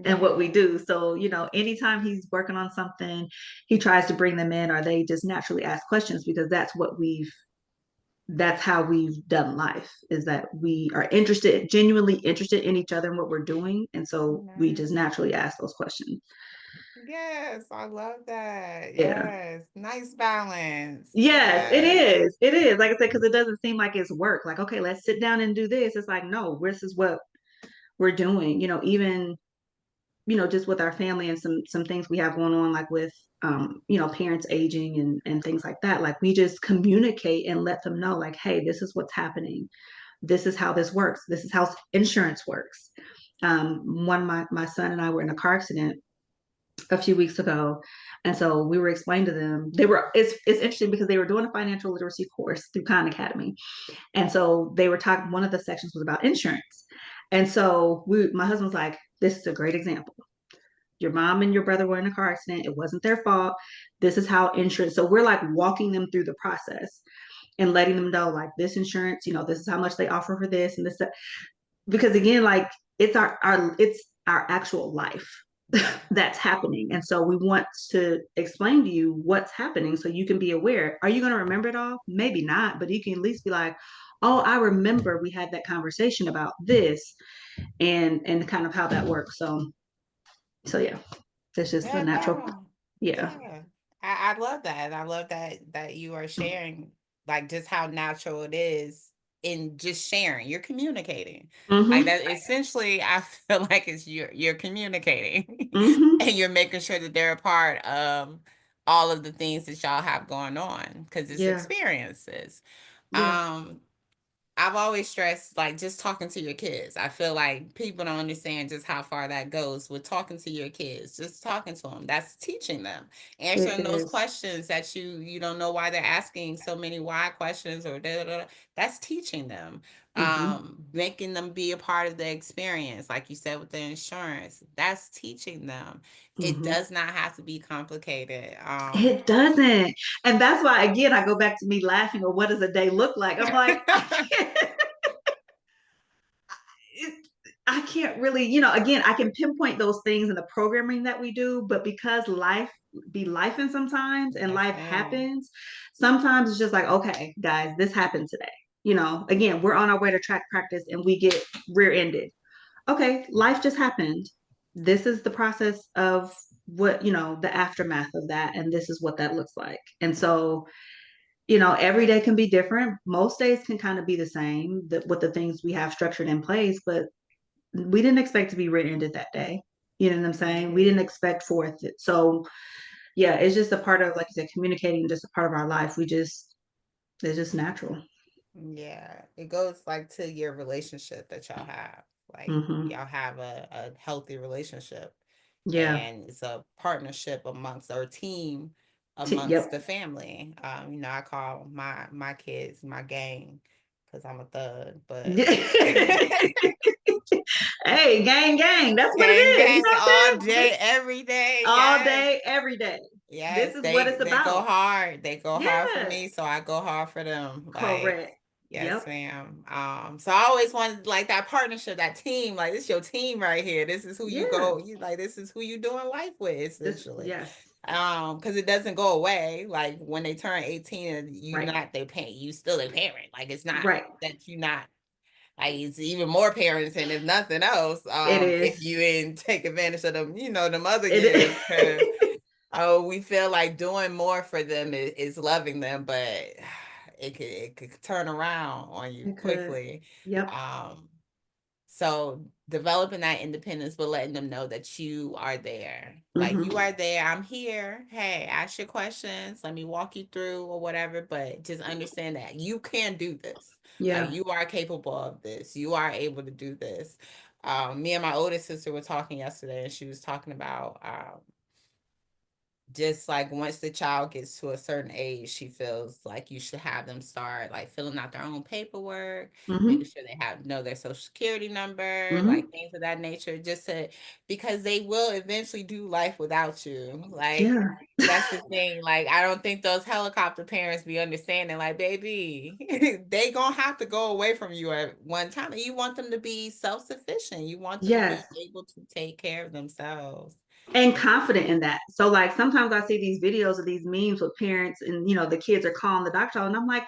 and what we Yeah. do. So, anytime he's working on something, he tries to bring them in or they just naturally ask questions because that's how we've done life is that we are genuinely interested in each other and what we're doing. And so we just Nice. naturally ask those questions. Yes, I love that. Yeah. Yes. Nice balance. Yes, it Yes. is. It is. Like I said, because it doesn't seem like it's work. Like, okay, let's sit down and do this. It's like, no, this is what we're doing. Even just with our family and some things we have going on, like with parents aging and things like that. Like we just communicate and let them know, like, hey, this is what's happening. This is how this works. This is how insurance works. One, my son and I were in a car accident a few weeks ago. And so we were explaining to them, it's interesting because they were doing a financial literacy course through Khan Academy. And so they were talking, one of the sections was about insurance. And so my husband was like, this is a great example. Your mom and your brother were in a car accident. It wasn't their fault. This is how insurance. So we're like walking them through the process and letting them know, like, this insurance, this is how much they offer for this and this. Because again, like, it's our actual life that's happening. And so we want to explain to you what's happening so you can be aware. Are you going to remember it all? Maybe not, but you can at least be like, oh, I remember we had that conversation about this, and kind of how that works. So yeah, it's just the Yeah, natural. no. Yeah. Yeah. I love that. I love that you are sharing like just how natural it is in just sharing. You're communicating. Like Mm-hmm. that essentially I feel like it's you're communicating Mm-hmm. and you're making sure that they're a part of all of the things that y'all have going on because it's Yeah. experiences. Yeah. Um I've always stressed like just talking to your kids. I feel like people don't understand just how far that goes with talking to your kids. Just talking to them. That's teaching them. It Answering those is. questions that you don't know why they're asking so many why questions or da, da, da, da. That's teaching them. Mm-hmm. Making them be a part of the experience, like you said with the insurance. That's teaching them. It Mm-hmm. does not have to be complicated. It doesn't. And that's why, again, I go back to me laughing, or what does a day look like? I'm like, I can't, I can't really, again, I can pinpoint those things in the programming that we do, but because life be life and sometimes and Yes, life ma'am. happens, sometimes it's just like, okay, guys, this happened today. Again, we're on our way to track practice and we get rear-ended. Okay, life just happened. This is the process of what, the aftermath of that, and this is what that looks like. And so, every day can be different. Most days can kind of be the same with the things we have structured in place, but we didn't expect to be rear-ended that day. You know what I'm saying? We didn't expect for it. So yeah, it's just a part of, like you said, communicating, just a part of our life. It's just natural. Yeah, it goes like to your relationship that y'all have. Like Hmm. y'all have a healthy relationship Yeah. and it's a partnership amongst our team amongst Yep. the family. I call my kids my gang because I'm a thug, but Hey, gang, gang. That's what it gang is. You gang know what all I'm saying? day, every day. All Yes. day, every day. This Yes, is what they it's they go about. hard. They go hard for Yes. me, so I go hard for them. Like, Correct. yes, Yep. ma'am. So I always wanted like that partnership, that team. Like, this your team right here. This is who you Yeah. go. You like this is who you doing life with, essentially. Yes. Because it doesn't go away. Like when they turn 18 and you Right. not they pay you still a parent. Like it's not Right. that you not like it's even more parenting if nothing else. It If is. you didn't take advantage of them, them other It years is. because we feel like doing more for them is loving them, but it could turn around on you It could. quickly. Yep. Um, so developing that independence, but letting them know that you are there. Like Hmm. you are there. I'm here. Hey, ask your questions. Let me walk you through or whatever. But just understand that you can do this. Like Yeah. you are capable of this. You are able to do this. Me and my oldest sister were talking yesterday, and she was talking about just like once the child gets to a certain age, she feels like you should have them start like filling out their own paperwork, making Hmm. sure they know their social security number, like Hmm. things of that nature, just to because they will eventually do life without you. Like Yeah. that's the thing. Like I don't think those helicopter parents be understanding, like, baby, they gonna have to go away from you at one time. And you want them to be self-sufficient. You want them to Yes. be able to take care of themselves. And confident in that. So like sometimes I see these videos of these memes with parents and the kids are calling the doctor and I'm like,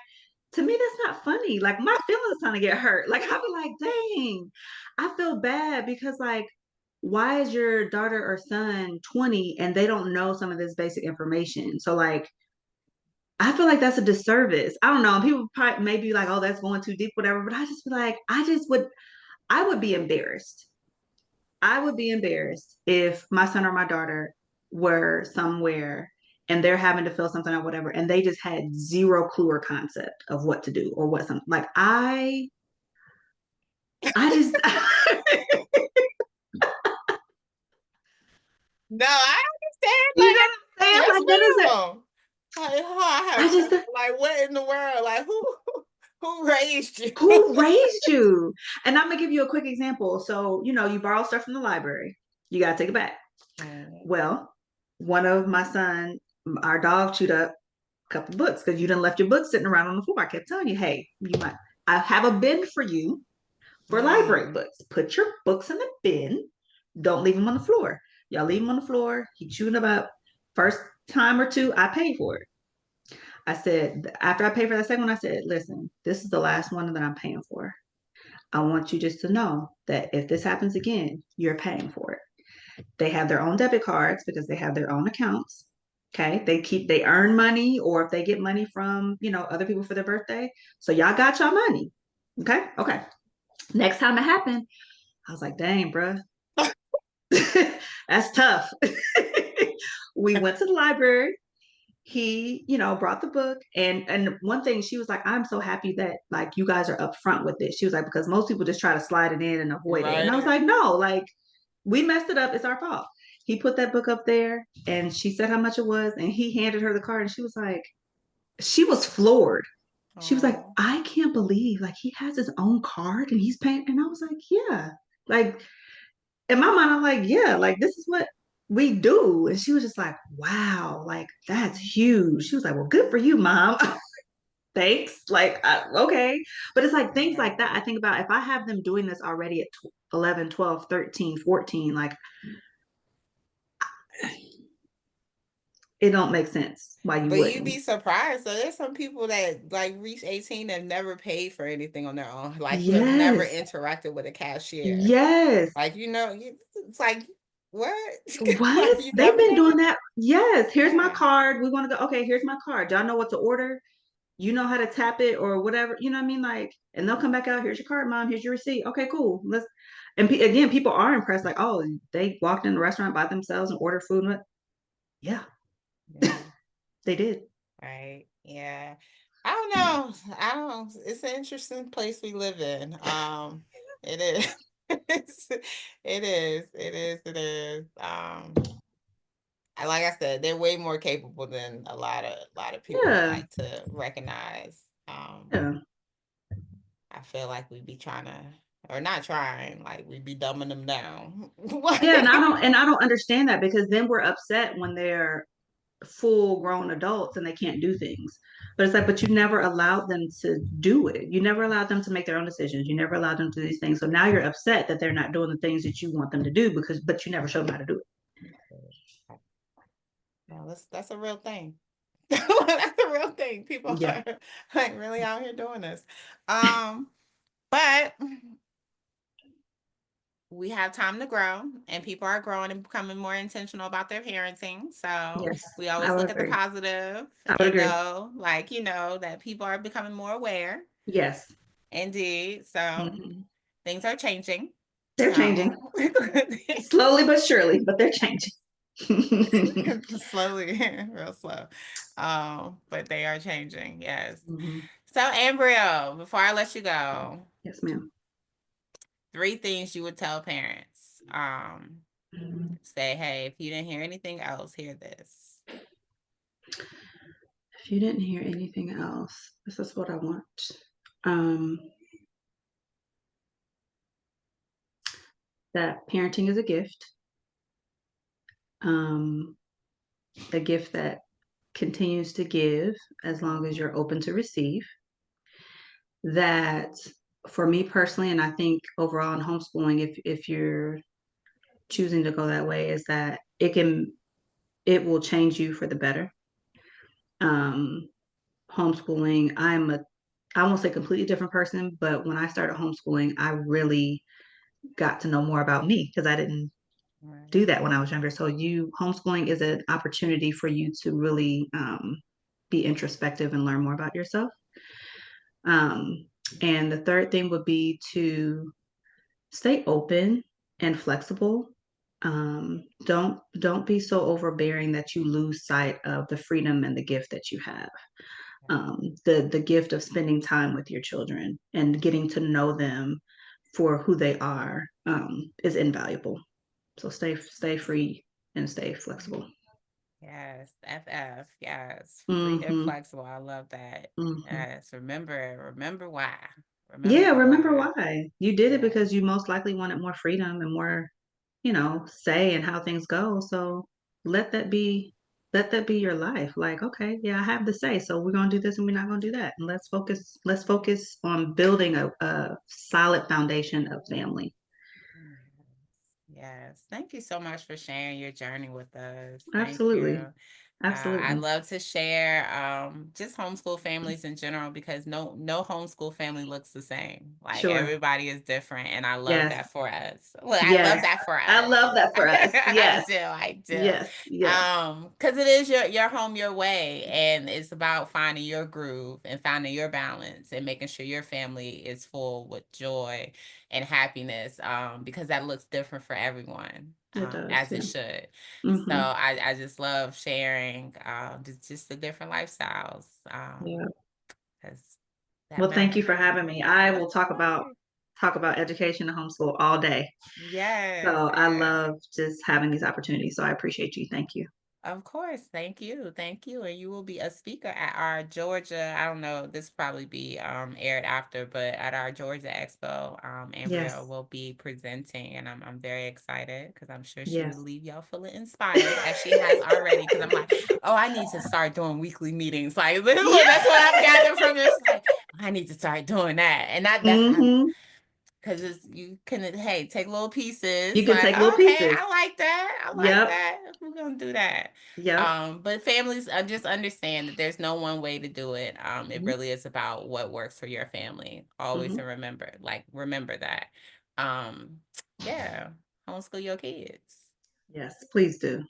to me that's not funny. Like my feelings are trying to get hurt. Like I'll be like, dang, I feel bad because like why is your daughter or son 20 and they don't know some of this basic information? So like I feel like that's a disservice. I don't know. People probably may be like, oh, that's going too deep, whatever. But I just feel like I would be embarrassed. I would be embarrassed if my son or my daughter were somewhere and they're having to fill something out, whatever, and they just had zero clue or concept of what to do or what something like I just No, I You know Like, what I'm saying? yes, Like that is it. ma'am. Like, oh, I I have just like what in the world? Like who raised you? who raised you? And I'm gonna give you a quick example. So, you borrow stuff from the library, you gotta take it back. Mm, Well, one of my son, our dog chewed up a couple books because you didn't left your books sitting around on the floor. I kept telling you, hey, you might I have a bin for you for library yeah. books. Put your books in the bin. Don't leave them on the floor. Y'all leave them on the floor. He chewing about first time or two, I paid for it. I said, after I paid for that second one, I said, listen, this is the last one that I'm paying for. I want you just to know that if this happens again, you're paying for it. They have their own debit cards because they have their own accounts. Okay. They earn money, or if they get money from, other people for their birthday. So y'all got y'all money. Okay. Okay. Next time it happened, I was like, dang, bruh, that's tough. We went to the library. He, brought the book, and one thing she was like, I'm so happy that like you guys are upfront with this. She was like, because most people just try to slide it in and avoid it. And I was Right. like, no, like we messed it up. It's our fault. He put that book up there, and she said how much it was, and he handed her the card, and she was floored. She was like, Oh. I can't believe like he has his own card and he's paying. And I was like, yeah, like in my mind, I'm like, yeah, like this is what we do. And she was just like, wow, like that's huge. She was like, well, good for you, mom. Thanks. Like, okay. But it's like things like that. I think about if I have them doing this already at 11, 12, 13, 14, like it don't make sense why you But you'd be wouldn't. surprised. So there's some people that like reach 18 and never paid for anything on their own, like who have never Yes. interacted with a cashier. Yes. Like, it's like, what? Like, What? you They've never been done doing it? that. Yes. Here's my Yeah. card. We want to go. Okay, here's my card. Y'all know what to order? You know how to tap it or whatever, you know what I mean? Like, and they'll come back out, here's your card, mom, here's your receipt. Okay, cool. Again, people are impressed, like, oh, they walked in the restaurant by themselves and ordered food. Yeah, Yeah. they did. Right. Yeah. I don't know. I don't It's an interesting place we live in. It is. It is. It is. It is. Like I said, they're way more capable than a lot of people would Yeah. like to recognize. Um, Yeah. I feel like we'd be trying to, or not trying, like we'd be dumbing them down. Yeah, and I Like, don't and I don't understand that because then we're upset when they're full grown adults and they can't do things. But it's like, but you never allowed them to do it. You never allowed them to make their own decisions. You never allowed them to do these things. So now you're upset that they're not doing the things that you want them to do but you never showed them how to do it. no, that's a real thing. That's a real thing. People Yeah. are like really out here doing this. Um, but we have time to grow, and people are growing and becoming more intentional about their parenting. So Yes, we I always would look at the agree. positive I would and agree. know, like, that people are becoming more aware. Yes. Indeed. So Mhm. things are changing. They're changing Um, slowly but surely, but they're changing. slowly, real slow. But they are changing. Yes. Mhm. So, Ambriel, before I let you go, Yes, ma'am. three things you would tell parents. Say, hey, if you didn't hear anything else, hear this. If you didn't hear anything else, this is what I want. Um, that parenting is um, a gift that continues to give as long as you're open to receive. That for me personally, and I think overall in homeschooling, if you're choosing to go that way, is that it will change you for the better. Um, Homeschooling, I won't say completely different person, but when I started homeschooling, I really got to know more about me because I didn't Right. do that when I was younger. So homeschooling is an opportunity for you to really be introspective and learn more about yourself. Um, and the third thing would be to stay open and flexible. Don't be so overbearing that you lose sight of the freedom and the gift that you have. The gift of spending time with your children and getting to know them for who they are is invaluable. So stay free and stay flexible. Yes, FF. Yes, free and Mm-hmm. flexible. I love that. Mm-hmm. Yes, remember why. Remember Yeah, the remember why. why. You did it because Yes. you most likely wanted more freedom and more, say and how things go. So let that be let that be your life. Like, okay, yeah, I have the say. So we're gonna do this and we're not gonna do that. And let's focus on building a solid foundation of family. Yes. Yes. Thank you so much for sharing your journey with us. Thank you. Absolutely. I Absolutely. love to share just homeschool families in general because no homeschool family looks the same. Like Sure. everybody is different, and I love Yes. that for us. Look, I love Yes. that for I us. love that for us. I Yes. do, I do. Yes. Yes. Because it is your home, your way, and it's about finding your groove and finding your balance and making sure your family is full with joy and happiness. Because that looks different for everyone, It does. as it Yeah. should. So Mm-hmm. I just love sharing just the different lifestyles Yeah. because that Well, thank you matters. for having me. I Of will course. talk about education and homeschool all day. Yes, So I yes. love just having these opportunities. So I appreciate you. Thank you. Of course. Thank you. Thank you. And you will be a speaker at our Georgia, I don't know, this probably be aired after, but at our Georgia Expo, Aimbriel Yes. will be presenting and I'm very excited because I'm sure she would Yes. leave y'all feeling inspired as she has already. Because I'm like, oh, I need to start doing weekly meetings. Like look, Yeah. that's what I've gathered from this. Like, I need to start doing that. And that's Mm-hmm. because it's you can hey take little You pieces can like take little oh, okay pieces. I like that Yep. we're gonna do that. Yep. But families just understand that there's no one way to do it. It Mm-hmm. really is about what works for your family always, Mm-hmm. and remember that. um yeah, homeschool your kids. Yes. Please do.